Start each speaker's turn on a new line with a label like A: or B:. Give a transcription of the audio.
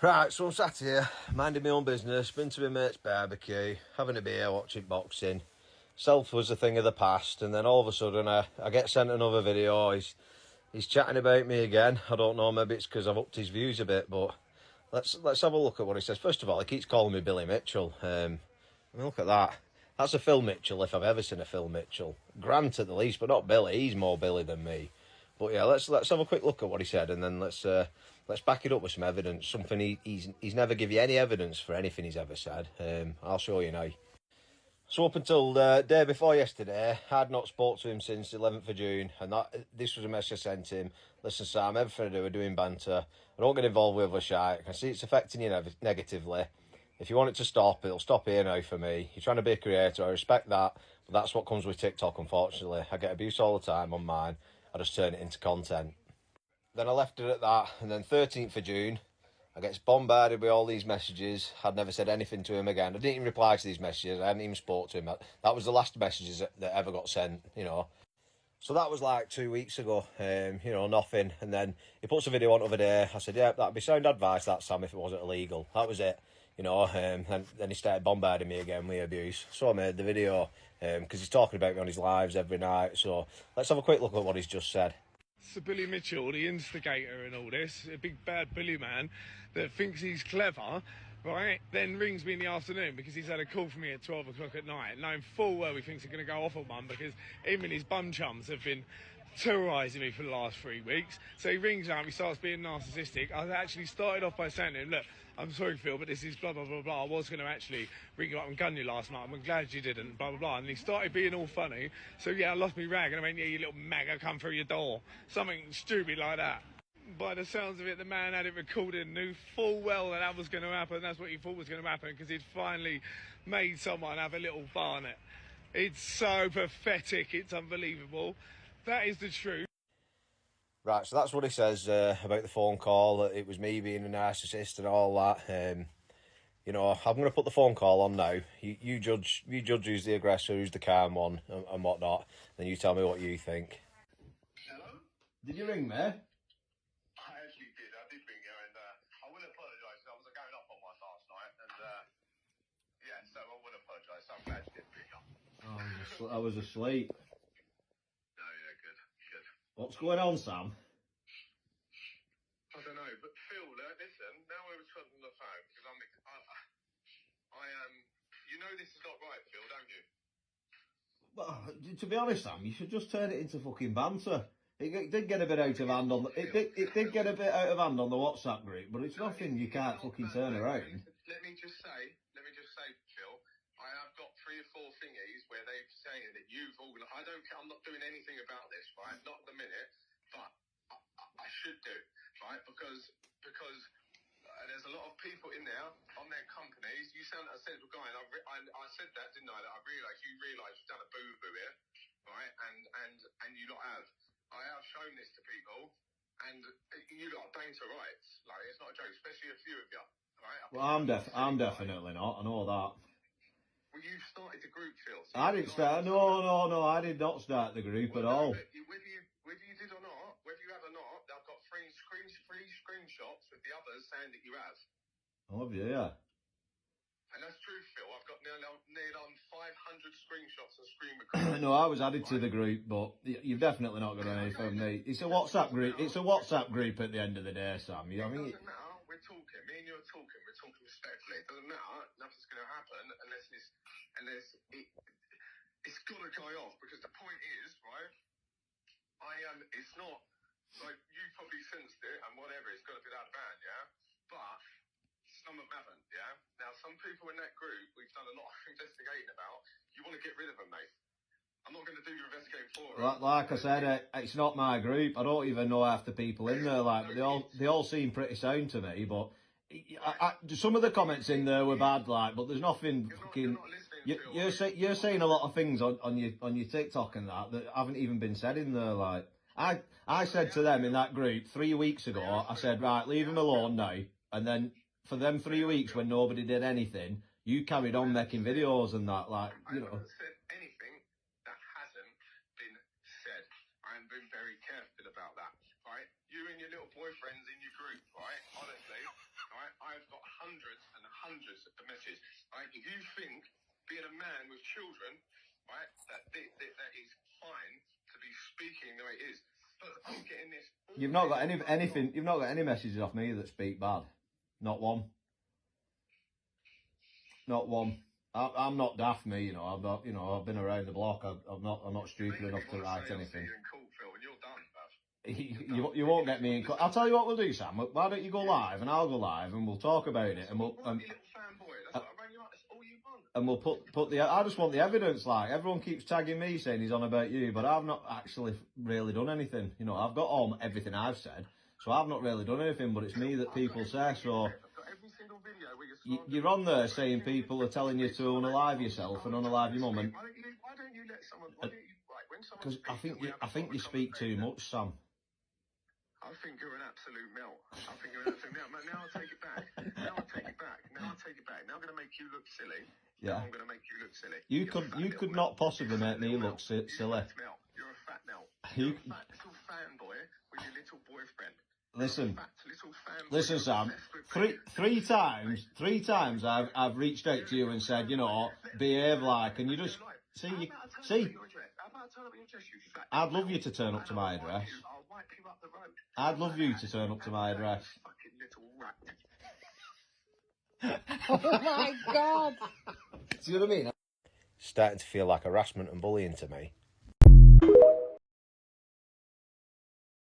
A: Right, so I'm sat here, minding my own business, been to my mate's barbecue, having a beer, watching boxing. Self was a thing of the past, and then all of a sudden I get sent another video. He's chatting about me again. I don't know, maybe it's because I've upped his views a bit, but let's have a look at what he says. First of all, he keeps calling me Billy Mitchell. Look at that. That's a Phil Mitchell if I've ever seen a Phil Mitchell. Grant at the least, but not Billy. He's more Billy than me. But yeah, let's have a quick look at what he said, and then let's back it up with some evidence. Something he's never give you any evidence for anything he's ever said. I'll show you now. So up until the day before yesterday, I'd not spoke to him since the 11th of June, and this was a message I sent him. Listen, Sam, everything I do, we're doing banter. I don't get involved with other shit. I can see it's affecting you negatively. If you want it to stop, it'll stop here now for me. You're trying to be a creator, I respect that, but that's what comes with TikTok, unfortunately. I get abuse all the time on mine. I just turn it into content. Then I left it at that, and then 13th of June, I get bombarded with all these messages. I'd never said anything to him again. I didn't even reply to these messages. I hadn't even spoke to him. That was the last messages that ever got sent. So that was like 2 weeks ago, nothing. And then he puts a video on the other day. I said, yeah, that'd be sound advice, that, Sam, if it wasn't illegal. That was it. And then he started bombarding me again with abuse. So I made the video, because he's talking about me on his lives every night. So let's have a quick look at what he's just said.
B: Sir Billy Mitchell, the instigator in all this, a big bad bully man that thinks he's clever, right, then rings me in the afternoon because he's had a call from me at 12 o'clock at night, knowing full well he thinks he's going to go off on one because him and his bum chums have been terrorising me for the last 3 weeks. So he rings up, he starts being narcissistic. I actually started off by saying to him, look, I'm sorry, Phil, but this is blah, blah, blah, blah. I was going to actually ring you up and gun you last night. I'm glad you didn't, blah, blah, blah. And he started being all funny. So, yeah, I lost me rag and I went, yeah, you little maggot, come through your door. Something stupid like that. By the sounds of it, the man had it recorded and knew full well that was going to happen. That's what he thought was going to happen because he'd finally made someone have a little barnet. It's so pathetic. It's unbelievable. That is the truth.
A: Right, so that's what he says about the phone call, that it was me being a narcissist and all that. I'm going to put the phone call on now. You judge who's the aggressor, who's the calm one, and whatnot. Then you tell me what you think.
C: Hello?
A: Did you ring me?
C: I actually did. I did ring you, and I will apologise. I was going off on one last night, and so I will apologise. I'm glad you did pick up.
A: I was asleep.
C: No, yeah, good.
A: What's going on, Sam?
C: I don't know, but Phil, listen. Now we're talking on the phone because you know this is not right, Phil, don't you?
A: Well, to be honest, Sam, you should just turn it into fucking banter. It did get a bit out of hand on it did get a bit out of hand on the WhatsApp group, but it's nothing you can't fucking turn around.
C: Let me just say, Phil, I have got 3 or 4 thingies where they're saying that you've organised. I'm not doing anything about this, right? Not at the minute, but I should do, right? Because there's a lot of people in there on their companies. You sound a sensible guy, and I said that, didn't I? That I realised you've done a boo-boo here, right? And you lot have. I have shown this to people, and you lot are bang to rights. Like, it's not a joke, especially a few of you, right?
A: Well, I'm definitely not. I know that.
C: Well, you started the group, Phil. So
A: I didn't start. No, I did not start the group at all.
C: Whether you did or not, whether you have or not, I've got three screenshots with the others saying that you have.
A: Oh, have you? Yeah.
C: And that's true, Phil. I've got nearly 500 screenshots and screen recordings.
A: No, I was added to the group, but you've definitely not got any from me. It's a WhatsApp group. It's a WhatsApp group at the end of the day, Sam.
C: It doesn't matter. We're talking. Me and you are talking. We're talking respectfully. It doesn't matter. Nothing's going to happen unless it's got to go off, because the point is, right? It's not like you probably sensed it and whatever. It's got to be that bad, yeah. But some of them haven't, yeah. Now, some people in that group we've done a lot of investigating about. You want to get rid of them, mate. I'm not going to do your investigating for them.
A: Like I said, it's not my group. I don't even know half the people in there. But they all seem pretty sound to me. But some of the comments in there were bad, but there's nothing fucking. You're saying a lot of things on your TikTok and that haven't even been said in there. I said to them in that group 3 weeks ago, I said, right, leave them alone now. And then for them 3 weeks when nobody did anything, you carried on making videos and that,
C: I haven't said anything that hasn't been said. I'm being very careful about that, right? You and your little boyfriends in your group, right? Honestly, right? I you think, being a man with children, right, that is fine to be speaking the way it is. But I'm getting this.
A: You've not got anything. You've not got any messages off me that speak bad. Not one. Not one. I'm not daft, me. You know, I'm not. You know, I've been around the block. I'm not stupid enough to write anything. You won't get me in court. I'll tell you what we'll do, Sam. Why don't you go live and I'll go live and we'll talk about it and we'll and we'll put the. I just want the evidence. Like, everyone keeps tagging me saying he's on about you, but I've not actually really done anything. You know, I've got everything I've said, so I've not really done anything. But it's me that people say. So you're on there saying people are telling you to unalive yourself and unalive your mum, and
C: why don't you let someone?
A: because I think you speak too much, Sam.
C: I think you're an absolute melt. Now I'll take it back. Now I'm going to make you look silly.
A: Yeah.
C: Now I'm going to make you look silly.
A: You could not possibly make me look silly.
C: You're a fat melt. You're a fat little fanboy with your little boyfriend.
A: Listen, Sam. Three times I've reached out to you and said, you know, behave like, and you just see. I'd love you to turn up to my address. I'd love you to turn up to my address.
D: Oh my God.
A: See what I mean? Starting to feel like harassment and bullying to me.